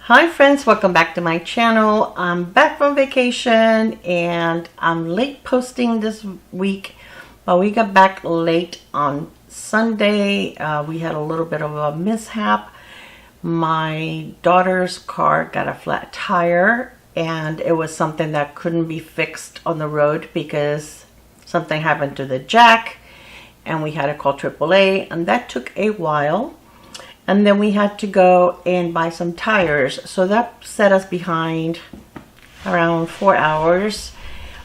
Hi friends, welcome back to my channel. I'm back from vacation and I'm late posting this week, but we got back late on Sunday. We had a little bit of a mishap. My daughter's car got a flat tire and it was something that couldn't be fixed on the road because something happened to the jack and we had to call AAA, and that took a while. And then we had to go and buy some tires. So that set us behind around 4 hours.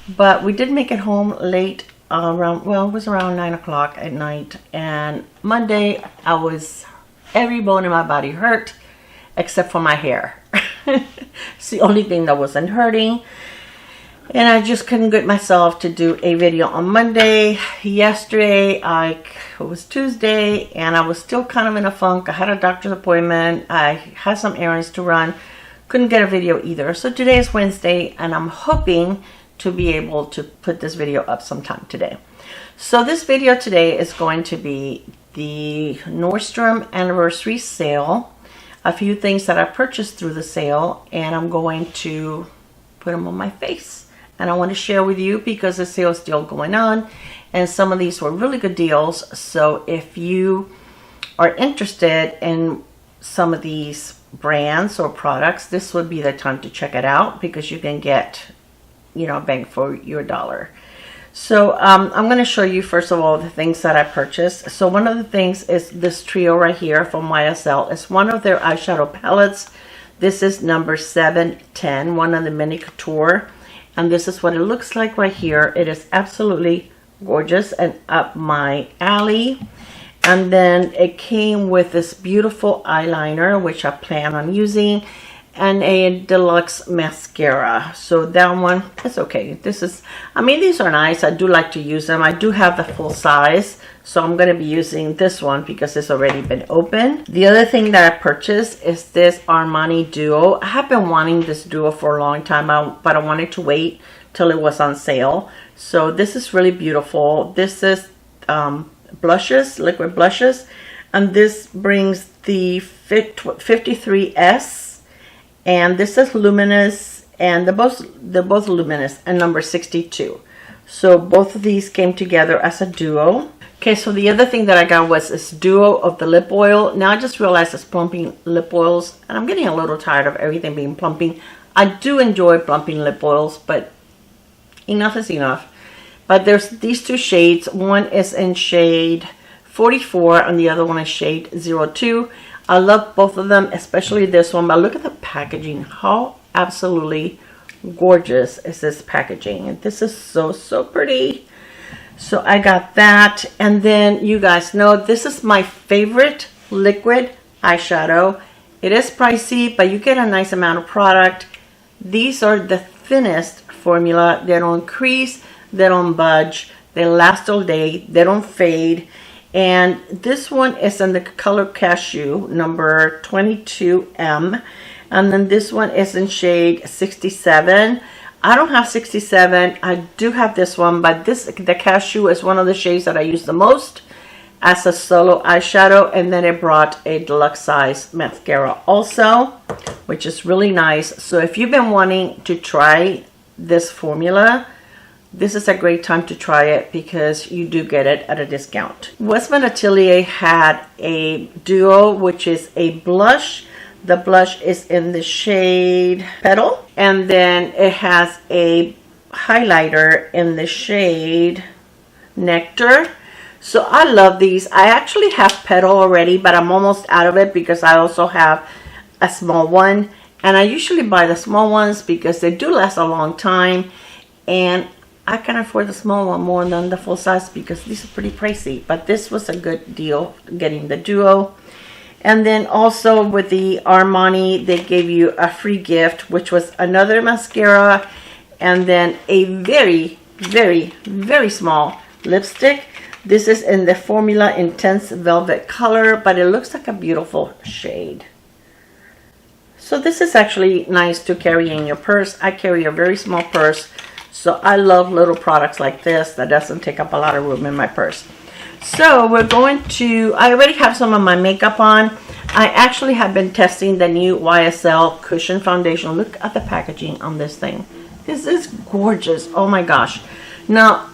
But we did make it home late around, well, it was around 9 o'clock at night. And Monday, every bone in my body hurt except for my hair. It's the only thing that wasn't hurting. And I just couldn't get myself to do a video on Monday. Yesterday, it was Tuesday, and I was still kind of in a funk. I had a doctor's appointment. I had some errands to run. Couldn't get a video either. So today is Wednesday, and I'm hoping to be able to put this video up sometime today. So this video today is going to be the Nordstrom anniversary sale. A few things that I purchased through the sale, and I'm going to put them on my face. And I want to share with you because the sale is still going on and some of these were really good deals. So if you are interested in some of these brands or products, this would be the time to check it out because you can get, bang for your dollar. So I'm going to show you first of all the things that I purchased. So one of the things is this trio right here from YSL. It's one of their eyeshadow palettes. This is number 710, one of the mini couture. And this is what it looks like right here. It is absolutely gorgeous and up my alley. And then it came with this beautiful eyeliner, which I plan on using, and a deluxe mascara. So that one is okay. These are nice. I do like to use them. I do have the full size, so I'm going to be using this one because it's already been opened. The other thing that I purchased is this Armani Duo. I have been wanting this duo for a long time, but I wanted to wait till it was on sale. So this is really beautiful. This is blushes, liquid blushes, and this brings the 53S. And this is luminous, and they're both luminous, and number 62. So both of these came together as a duo. Okay, so the other thing that I got was this duo of the lip oil. Now I just realized it's plumping lip oils, and I'm getting a little tired of everything being plumping. I do enjoy plumping lip oils, but enough is enough. But there's these two shades. One is in shade 44, and the other one is shade 02. I love both of them, especially this one, but look at the packaging. How absolutely gorgeous is this packaging? And this is so pretty. So I got that. And then you guys know this is my favorite liquid eyeshadow. It is pricey, but you get a nice amount of product. These are the thinnest formula. They don't crease, they don't budge, they last all day, they don't fade. And this one is in the color Cashew, number 22M. And then this one is in shade 67. I don't have 67. I do have this one, but the Cashew is one of the shades that I use the most as a solo eyeshadow. And then it brought a deluxe size mascara also, which is really nice. So if you've been wanting to try this formula, this is a great time to try it because you do get it at a discount. Westman Atelier had a duo, which is a blush. The blush is in the shade Petal. And then it has a highlighter in the shade Nectar. So I love these. I actually have Petal already, but I'm almost out of it because I also have a small one. And I usually buy the small ones because they do last a long time. And I can afford the small one more than the full size because these are pretty pricey. But this was a good deal getting the duo. And then also with the Armani, they gave you a free gift, which was another mascara. And then a very, very, very small lipstick. This is in the Formula Intense Velvet color, but it looks like a beautiful shade. So this is actually nice to carry in your purse. I carry a very small purse. So I love little products like this that doesn't take up a lot of room in my purse. So we're going to, I already have some of my makeup on. I actually have been testing the new YSL Cushion Foundation. Look at the packaging on this thing. This is gorgeous. Oh my gosh. Now,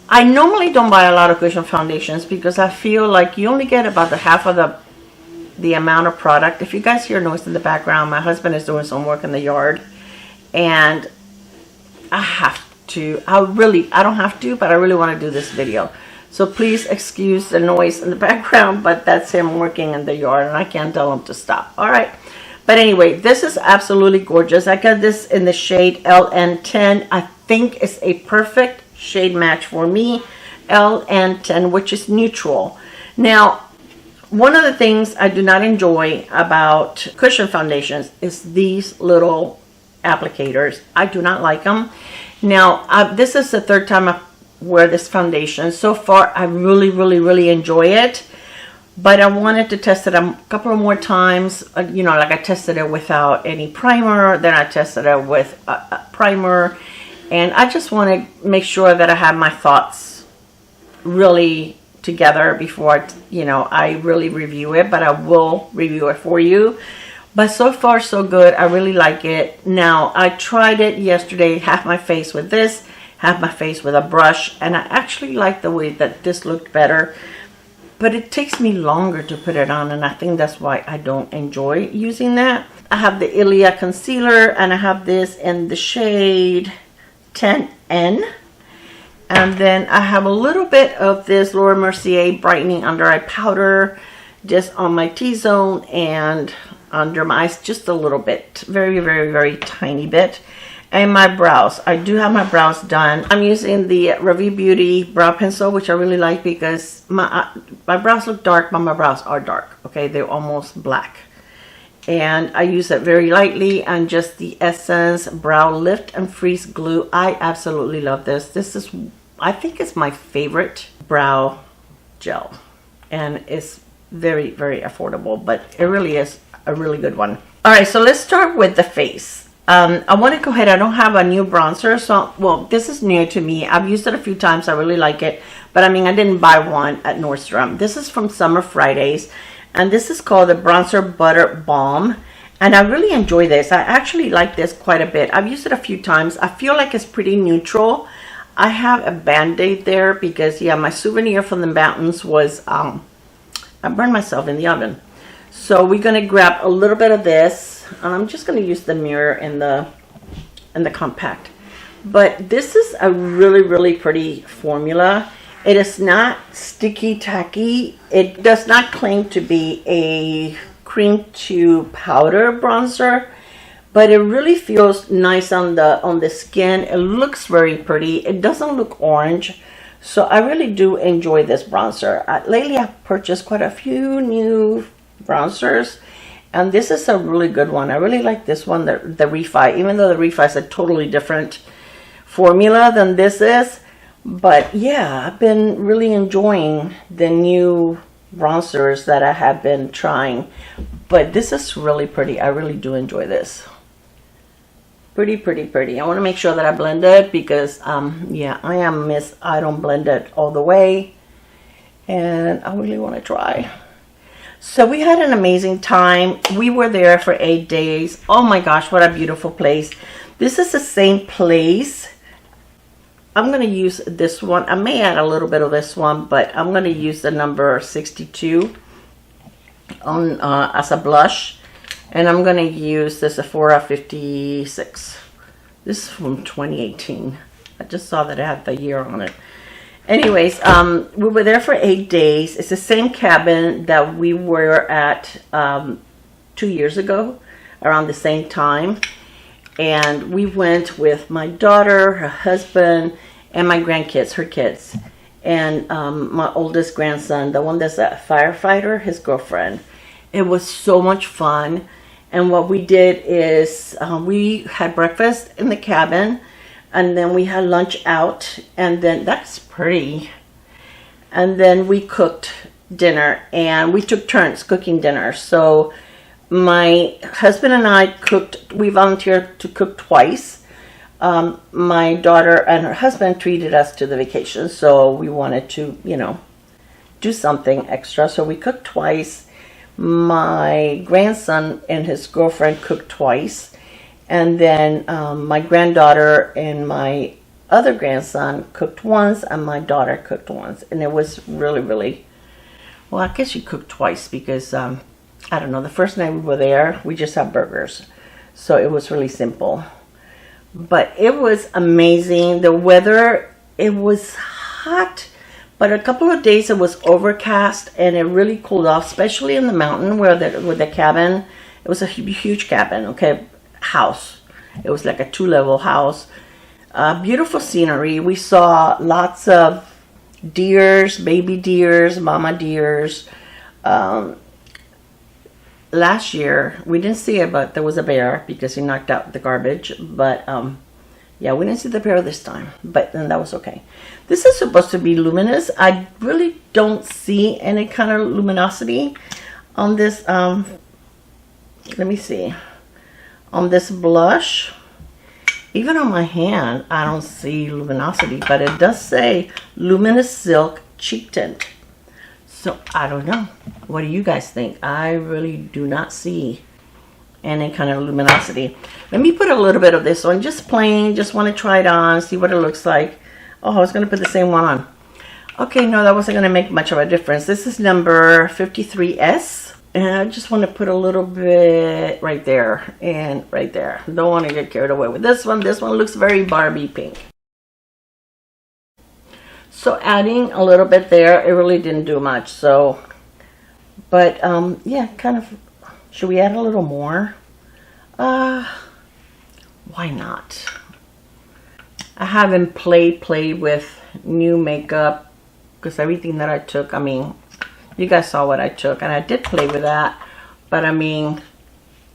I normally don't buy a lot of cushion foundations because I feel like you only get about the half of the amount of product. If you guys hear noise in the background, my husband is doing some work in the yard, and I have to, I don't have to, but I really want to do this video. So please excuse the noise in the background, but that's him working in the yard and I can't tell him to stop. All right. But anyway, this is absolutely gorgeous. I got this in the shade LN10. I think it's a perfect shade match for me. LN10, which is neutral. Now, one of the things I do not enjoy about cushion foundations is these little applicators. I do not like them. Now, this is the third time I wear this foundation. So far, I really enjoy it. But I wanted to test it a couple of more times. You know, like I tested it without any primer. Then I tested it with a primer. And I just want to make sure that I have my thoughts really together before, you know, I really review it. But I will review it for you. But so far, so good. I really like it. Now, I tried it yesterday. Half my face with this, half my face with a brush. And I actually like the way that this looked better. But it takes me longer to put it on, and I think that's why I don't enjoy using that. I have the Ilia concealer, and I have this in the shade 10N. And then I have a little bit of this Laura Mercier brightening under eye powder just on my T-zone and under my eyes, just a little bit. Very tiny bit. And my brows. I do have my brows done. I'm using the Ravie Beauty brow pencil, which I really like because my brows look dark, but my brows are dark. Okay, they're almost black. And I use it very lightly, and just the Essence Brow Lift and Freeze Glue. I absolutely love this. This is, I think it's my favorite brow gel. And it's very affordable, but it really is a really good one. All right, so let's start with the face. I want to go ahead. I don't have a new bronzer, so, well, this is new to me. I've used it a few times. I really like it, but I mean, I didn't buy one at Nordstrom. This is from Summer Fridays, and this is called the Bronzer Butter Balm, and I really enjoy this. I actually like this quite a bit. I've used it a few times. I feel like it's pretty neutral. I have a Band-Aid there because, yeah, my souvenir from the mountains was, I burned myself in the oven. So we're going to grab a little bit of this. And I'm just going to use the mirror in the compact. But this is a really pretty formula. It is not sticky tacky. It does not claim to be a cream to powder bronzer, but it really feels nice on the skin. It looks very pretty. It doesn't look orange. So I really do enjoy this bronzer. Lately I've purchased quite a few new bronzers. And this is a really good one. I really like this one, the REPHR, even though the REPHR is a totally different formula than this is. But yeah, I've been really enjoying the new bronzers that I have been trying. But this is really pretty. I really do enjoy this. Pretty. I want to make sure that I blend it because, yeah, I don't blend it all the way. And I really want to try. So we had an amazing time. We were there for 8 days. Oh my gosh, what a beautiful place. This is the same place. I'm going to use this one. I may add a little bit of this one, but I'm going to use the number 62 on as a blush. And I'm going to use the Sephora 56. This is from 2018. I just saw that it had the year on it. Anyways, we were there for 8 days. It's the same cabin that we were at 2 years ago, around the same time. And we went with my daughter, her husband, and my grandkids, her kids. And my oldest grandson, the one that's a firefighter, his girlfriend. It was so much fun. And what we did is we had breakfast in the cabin. And then we had lunch out, and then that's pretty. And then we cooked dinner, and we took turns cooking dinner. So my husband and I cooked, we volunteered to cook twice. My daughter and her husband treated us to the vacation, so we wanted to, you know, do something extra. So we cooked twice. my grandson and his girlfriend cooked twice. And then my granddaughter and my other grandson cooked once, and my daughter cooked once. And it was really, really, well, I guess she cooked twice because, I don't know, the first night we were there, we just had burgers. So it was really simple. But it was amazing. The weather, it was hot, but a couple of days it was overcast and it really cooled off, especially in the mountain where the cabin, it was a huge cabin, okay, house. It was like a 2-level house. Beautiful scenery. We saw lots of deers, baby deers, mama deers. Last year, we didn't see it, but there was a bear because he knocked out the garbage. But yeah, we didn't see the bear this time, but then that was okay. This is supposed to be luminous. I really don't see any kind of luminosity on this. Let me see. On this blush, even on my hand, I don't see luminosity, but it does say Luminous Silk Cheek Tint. So I don't know. What do you guys think? I really do not see any kind of luminosity. Let me put a little bit of this on, just plain, just want to try it on, see what it looks like. Oh, I was going to put the same one on. Okay, no, that wasn't going to make much of a difference. This is number 53S. And I just want to put a little bit right there and right there. Don't want to get carried away with this one. This one looks very Barbie pink. So adding a little bit there, it really didn't do much. So, but yeah, kind of, should we add a little more? Why not? I haven't played with new makeup because everything that I took, I mean, you guys saw what I took and I did play with that, but I mean,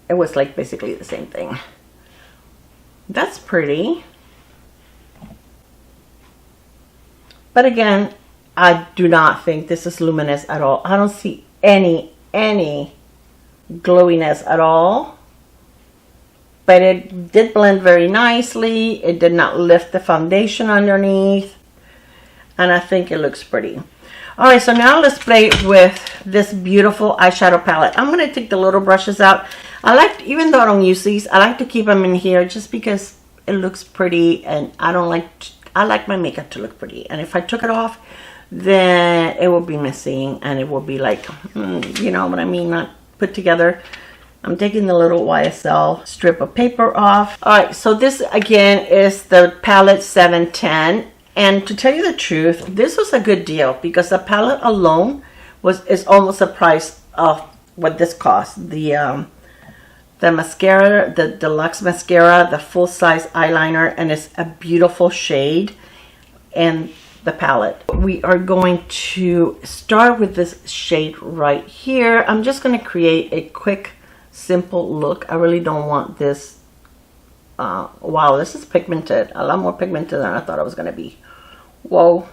it was like basically the same thing. That's pretty. But again, I do not think this is luminous at all. I don't see any glowiness at all. But it did blend very nicely. It did not lift the foundation underneath. And I think it looks pretty. Alright, so now let's play with this beautiful eyeshadow palette. I'm going to take the little brushes out. I like, even though I don't use these, I like to keep them in here just because it looks pretty. And I like my makeup to look pretty. And if I took it off, then it will be missing. And it will be like, you know what I mean, not put together. I'm taking the little YSL strip of paper off. Alright, so this again is the palette 710. And to tell you the truth, this was a good deal because the palette alone is almost the price of what this cost. The mascara, the deluxe mascara, the full size eyeliner, and it's a beautiful shade. And the palette. We are going to start with this shade right here. I'm just going to create a quick, simple look. I really don't want this. Wow, this is pigmented. A lot more pigmented than I thought it was going to be. Whoa.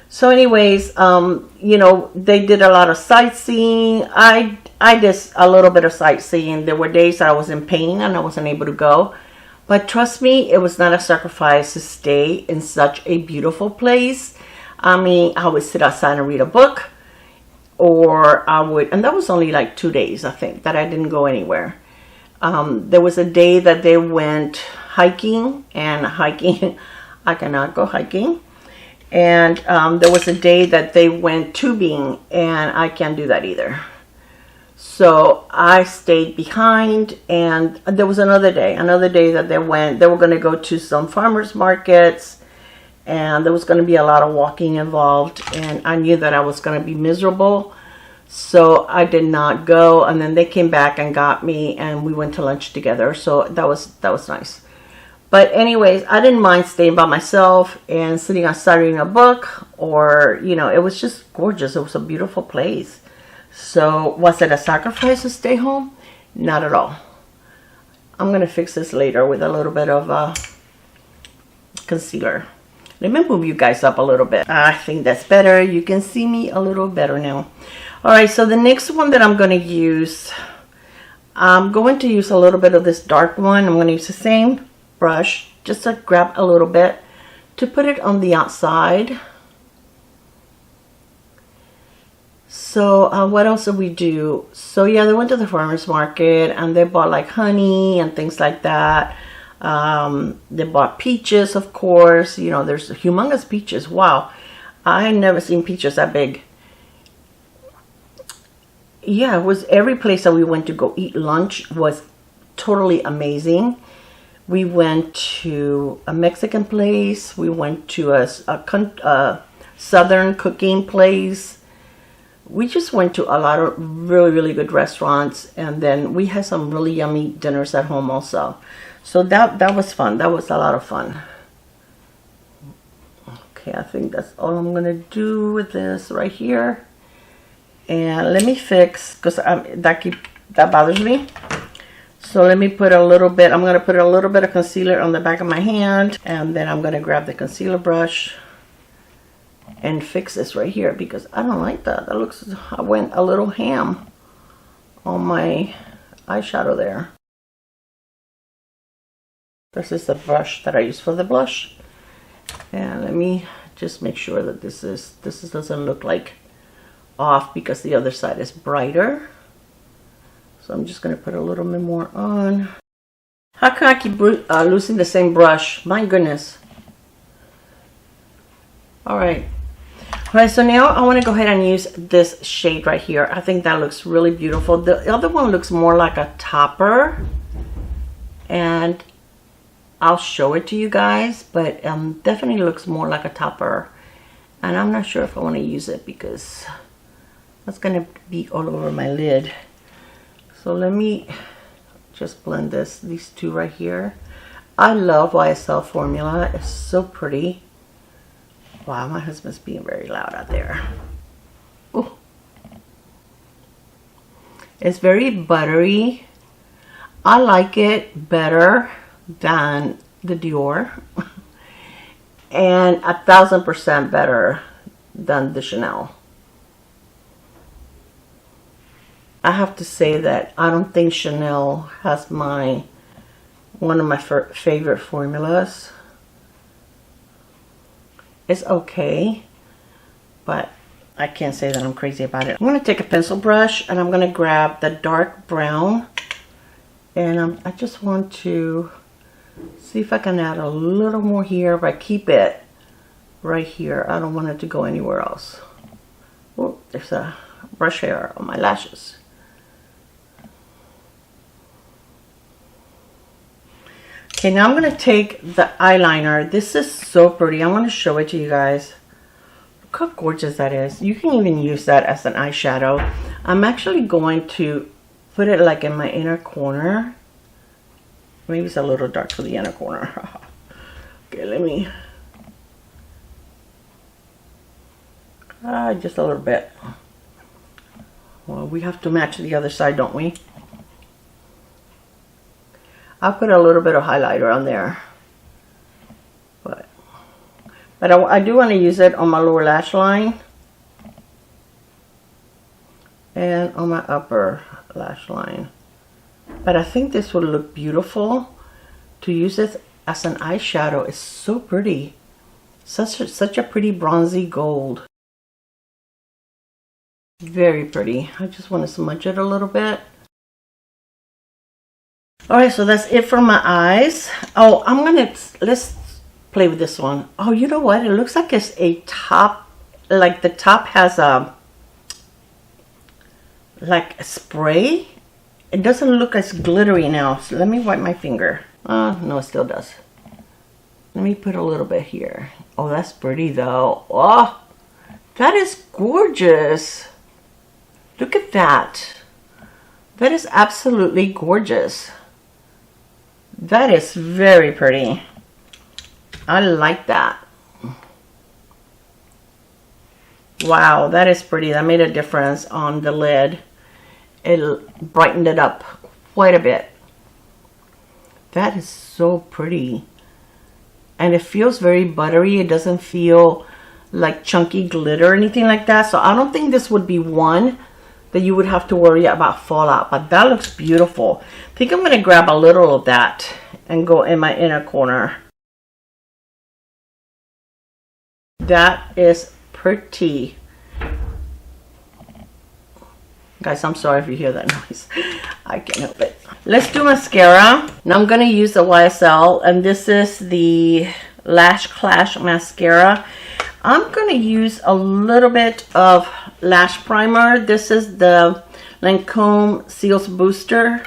So anyways, you know, they did a lot of sightseeing. I did a little bit of sightseeing. There were days that I was in pain and I wasn't able to go. But trust me, it was not a sacrifice to stay in such a beautiful place. I mean, I would sit outside and read a book. Or I would, and that was only like 2 days, I think, that I didn't go anywhere. There was a day that they went hiking, and hiking, I cannot go hiking. And there was a day that they went tubing, and I can't do that either. So I stayed behind, and there was another day that they were going to go to some farmers markets, and there was going to be a lot of walking involved, and I knew that I was going to be miserable. So I did not go, and then they came back and got me, and we went to lunch together. So that was nice. But anyways, I didn't mind staying by myself and sitting outside reading a book, or, you know, it was just gorgeous. It was a beautiful place. So was it a sacrifice to stay home? Not at all. I'm going to fix this later with a little bit of concealer. Let me move you guys up a little bit. I think that's better. You can see me a little better now. Alright, so the next one that I'm going to use, I'm going to use a little bit of this dark one. I'm going to use the same brush, just to grab a little bit to put it on the outside. So what else did we do? So yeah, they went to the farmer's market and they bought like honey and things like that. They bought peaches, of course. You know, there's humongous peaches. Wow, I never seen peaches that big. Yeah, it was every place that we went to go eat lunch was totally amazing. We went to a Mexican place. We went to a Southern cooking place. We just went to a lot of really, really good restaurants. And then we had some really yummy dinners at home also. So that was fun. That was a lot of fun. Okay, I think that's all I'm going to do with this right here. And let me fix, because that bothers me. So let me put a little bit, I'm going to put a little bit of concealer on the back of my hand. And then I'm going to grab the concealer brush and fix this right here, because I don't like that. That looks, I went a little ham on my eyeshadow there. This is the brush that I use for the blush. And let me just make sure that this doesn't look like off, because the other side is brighter. So I'm just going to put a little bit more on. How can I keep losing the same brush? My goodness. Alright. Alright, so now I want to go ahead and use this shade right here. I think that looks really beautiful. The other one looks more like a topper. And I'll show it to you guys. But definitely looks more like a topper. And I'm not sure if I want to use it, because that's going to be all over my lid. So let me just blend these two right here. I love YSL formula. It's so pretty. Wow, my husband's being very loud out there. Ooh. It's very buttery. I like it better than the Dior. And 1000% better than the Chanel. I have to say that I don't think Chanel has one of my favorite formulas. It's okay, but I can't say that I'm crazy about it. I'm going to take a pencil brush and I'm going to grab the dark brown, and I just want to see if I can add a little more here, but keep it right here. I don't want it to go anywhere else. Oh, there's a brush hair on my lashes. Okay, now I'm going to take the eyeliner. This is so pretty. I want to show it to you guys. Look how gorgeous that is. You can even use that as an eyeshadow. I'm actually going to put it like in my inner corner. Maybe it's a little dark for the inner corner. Okay, let me... just a little bit. Well, we have to match the other side, don't we? I'll put a little bit of highlighter on there, but I do want to use it on my lower lash line and on my upper lash line. But I think this would look beautiful to use it as an eyeshadow. It's so pretty, such a pretty bronzy gold, very pretty. I just want to smudge it a little bit. Alright, so that's it for my eyes. Oh, let's play with this one. Oh, you know what? It looks like it's a top, like the top has like a spray. It doesn't look as glittery now. So let me wipe my finger. No, it still does. Let me put a little bit here. Oh, that's pretty though. Oh, that is gorgeous. Look at that. That is absolutely gorgeous. That is very pretty. I like that. Wow, that is pretty. That made a difference on the lid. It brightened it up quite a bit. That is so pretty. And it feels very buttery. It doesn't feel like chunky glitter or anything like that. So I don't think this would be one that you would have to worry about fallout, but that looks beautiful. I think I'm going to grab a little of that and go in my inner corner. That is pretty. Guys, I'm sorry if you hear that noise. I can't help it. Let's do mascara. Now I'm going to use the YSL, and this is the Lash Clash mascara. I'm going to use a little bit of lash primer. This is the Lancome Seals Booster,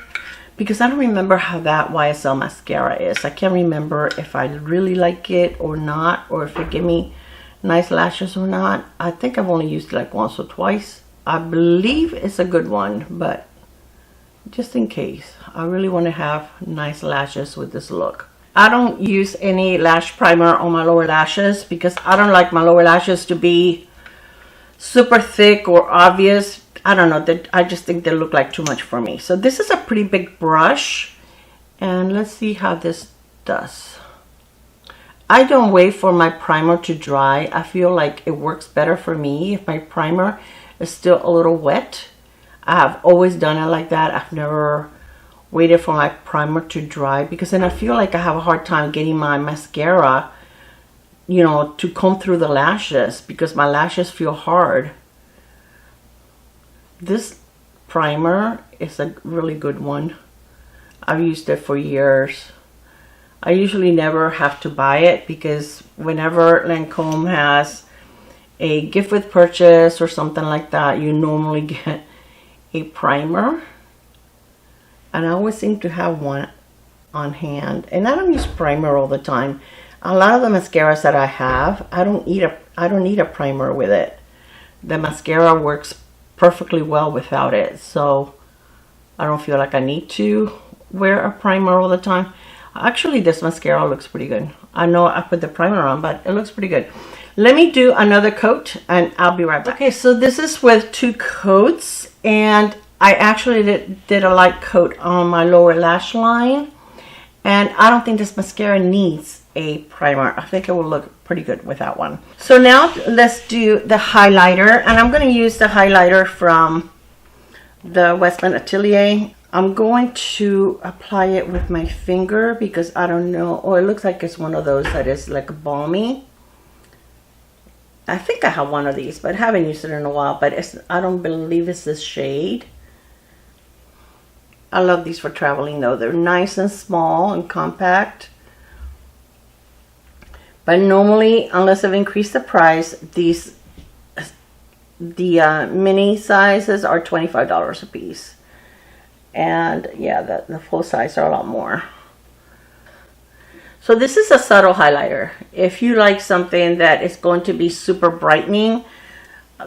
because I don't remember how that YSL mascara is. I can't remember if I really like it or not, or if it give me nice lashes or not. I think I've only used it like once or twice. I believe it's a good one, but just in case, I really want to have nice lashes with this look. I don't use any lash primer on my lower lashes because I don't like my lower lashes to be super thick or obvious. I don't know, I just think they look like too much for me. So this is a pretty big brush, and let's see how this does. I don't wait for my primer to dry. I feel like it works better for me if my primer is still a little wet. I have always done it like that. I've never waited for my primer to dry, because then I feel like I have a hard time getting my mascara, you know, to comb through the lashes, because my lashes feel hard. This primer is a really good one. I've used it for years. I usually never have to buy it, because whenever Lancome has a gift with purchase or something like that, you normally get a primer, and I always seem to have one on hand. And I don't use primer all the time. A lot of the mascaras that I have, I don't need a primer with it. The mascara works perfectly well without it, so I don't feel like I need to wear a primer all the time. Actually, this mascara looks pretty good. I know I put the primer on, but it looks pretty good. Let me do another coat and I'll be right back. Okay, so this is with 2 coats, and I actually did a light coat on my lower lash line, and I don't think this mascara needs a primer. I think it will look pretty good without one. So now let's do the highlighter, and I'm going to use the highlighter from the Westman Atelier. I'm going to apply it with my finger because I don't know. Oh, it looks like it's one of those that is like balmy. I think I have one of these, but I haven't used it in a while. But I don't believe it's this shade. I love these for traveling though. They're nice and small and compact. But normally, unless I've increased the price, the mini sizes are $25 a piece. And yeah, the full size are a lot more. So this is a subtle highlighter. If you like something that is going to be super brightening,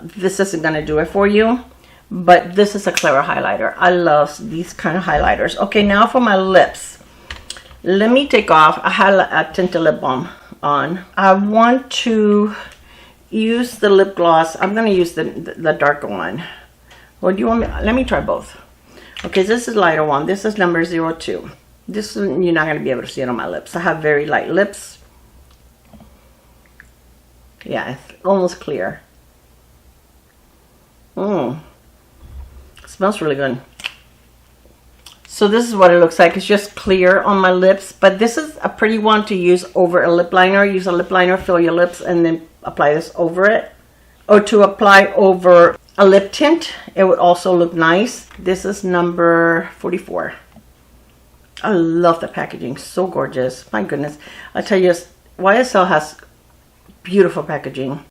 this isn't going to do it for you. But this is a clever highlighter. I love these kind of highlighters. Okay, now for my lips. Let me take off. I had a tinted lip balm on. I want to use the lip gloss. I'm going to use the darker one. Or do you want me? Let me try both. Okay, this is lighter one. This is number 02. This one, you're not going to be able to see it on my lips. I have very light lips. Yeah, it's almost clear. It smells really good. So this is what it looks like. It's just clear on my lips. But this is a pretty one to use over a lip liner. Use a lip liner, fill your lips, and then apply this over it. Or to apply over a lip tint, it would also look nice. This is number 44. I love the packaging, so gorgeous. My goodness, I tell you, YSL has beautiful packaging.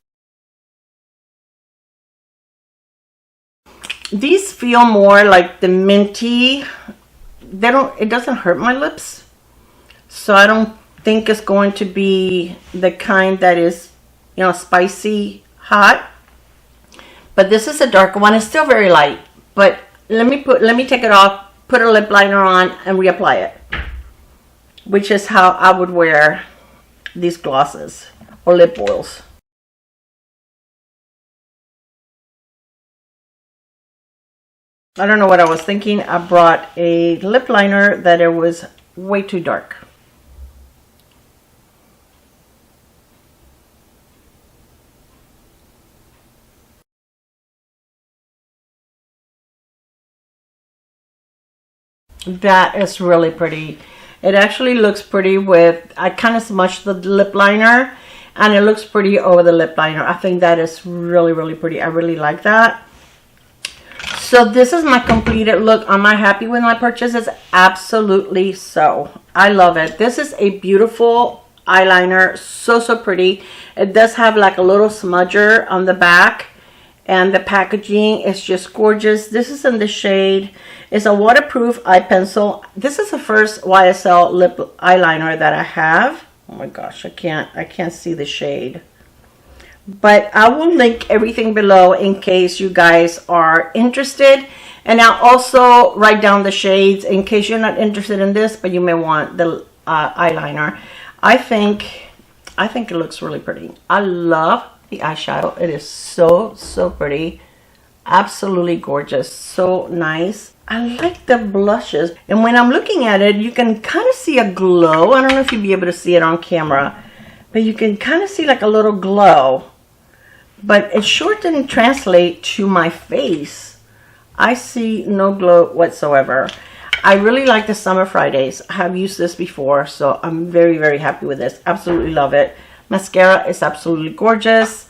These feel more like the minty. It doesn't hurt my lips, so I don't think it's going to be the kind that is, you know, spicy hot. But this is a darker one. It's still very light, but let me take it off, put a lip liner on, and reapply it, which is how I would wear these glosses or lip oils. I don't know what I was thinking. I brought a lip liner that it was way too dark. That is really pretty. It actually looks pretty with, I kind of smudged the lip liner, and it looks pretty over the lip liner. I think that is really, really pretty. I really like that. So this is my completed look. Am I happy with my purchases? Absolutely so. I love it. This is a beautiful eyeliner. So pretty. It does have like a little smudger on the back. And the packaging is just gorgeous. This is in the shade. It's a waterproof eye pencil. This is the first YSL lip eyeliner that I have. Oh my gosh, I can't see the shade. But I will link everything below in case you guys are interested. And I'll also write down the shades in case you're not interested in this, but you may want the eyeliner. I think it looks really pretty. I love the eyeshadow. It is so pretty. Absolutely gorgeous. So nice. I like the blushes. And when I'm looking at it, you can kind of see a glow. I don't know if you'll be able to see it on camera, but you can kind of see like a little glow. But it sure didn't translate to my face. I see no glow whatsoever. I really like the Summer Fridays. I have used this before, so I'm very happy with this. Absolutely love it. Mascara is absolutely gorgeous.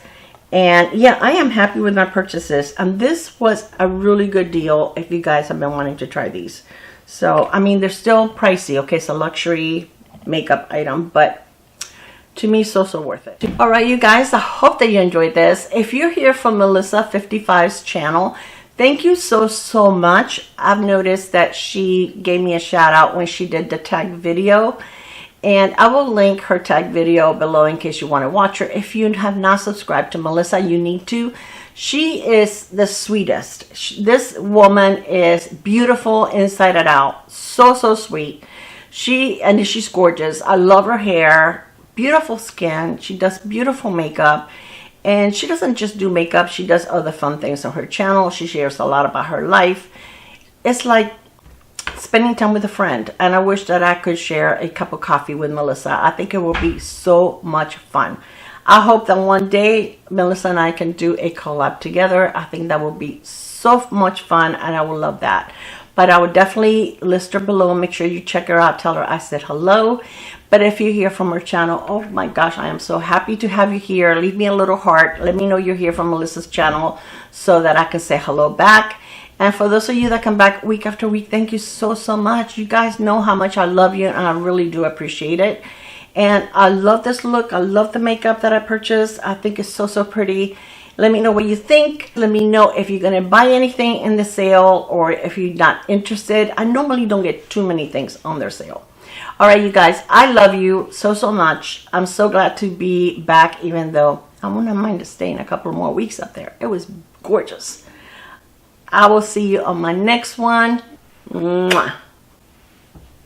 And yeah, I am happy with my purchases. And this was a really good deal if you guys have been wanting to try these. So, I mean, they're still pricey. Okay, it's a luxury makeup item, but to me, so worth it. All right, you guys, I hope that you enjoyed this. If you're here from Melissa55's channel, thank you so much. I've noticed that she gave me a shout out when she did the tag video. And I will link her tag video below in case you want to watch her. If you have not subscribed to Melissa, you need to. She is the sweetest. This woman is beautiful inside and out. So sweet. She's gorgeous. I love her hair. Beautiful skin. She does beautiful makeup. And she doesn't just do makeup. She does other fun things on her channel. She shares a lot about her life. It's like spending time with a friend, and I wish that I could share a cup of coffee with Melissa. I think it will be so much fun. I hope that one day Melissa and I can do a collab together. I think that will be so much fun, and I will love that. But I would definitely list her below. Make sure you check her out. Tell her I said hello. But if you hear from her channel, oh my gosh, I am so happy to have you here. Leave me a little heart. Let me know you're here from Melissa's channel so that I can say hello back. And for those of you that come back week after week, thank you so much. You guys know how much I love you, and I really do appreciate it. And I love this look. I love the makeup that I purchased. I think it's so pretty. Let me know what you think. Let me know if you're going to buy anything in the sale or if you're not interested. I normally don't get too many things on their sale. All right, you guys, I love you so much. I'm so glad to be back, even though I wouldn't mind staying a couple more weeks up there. It was gorgeous. I will see you on my next one. Mwah.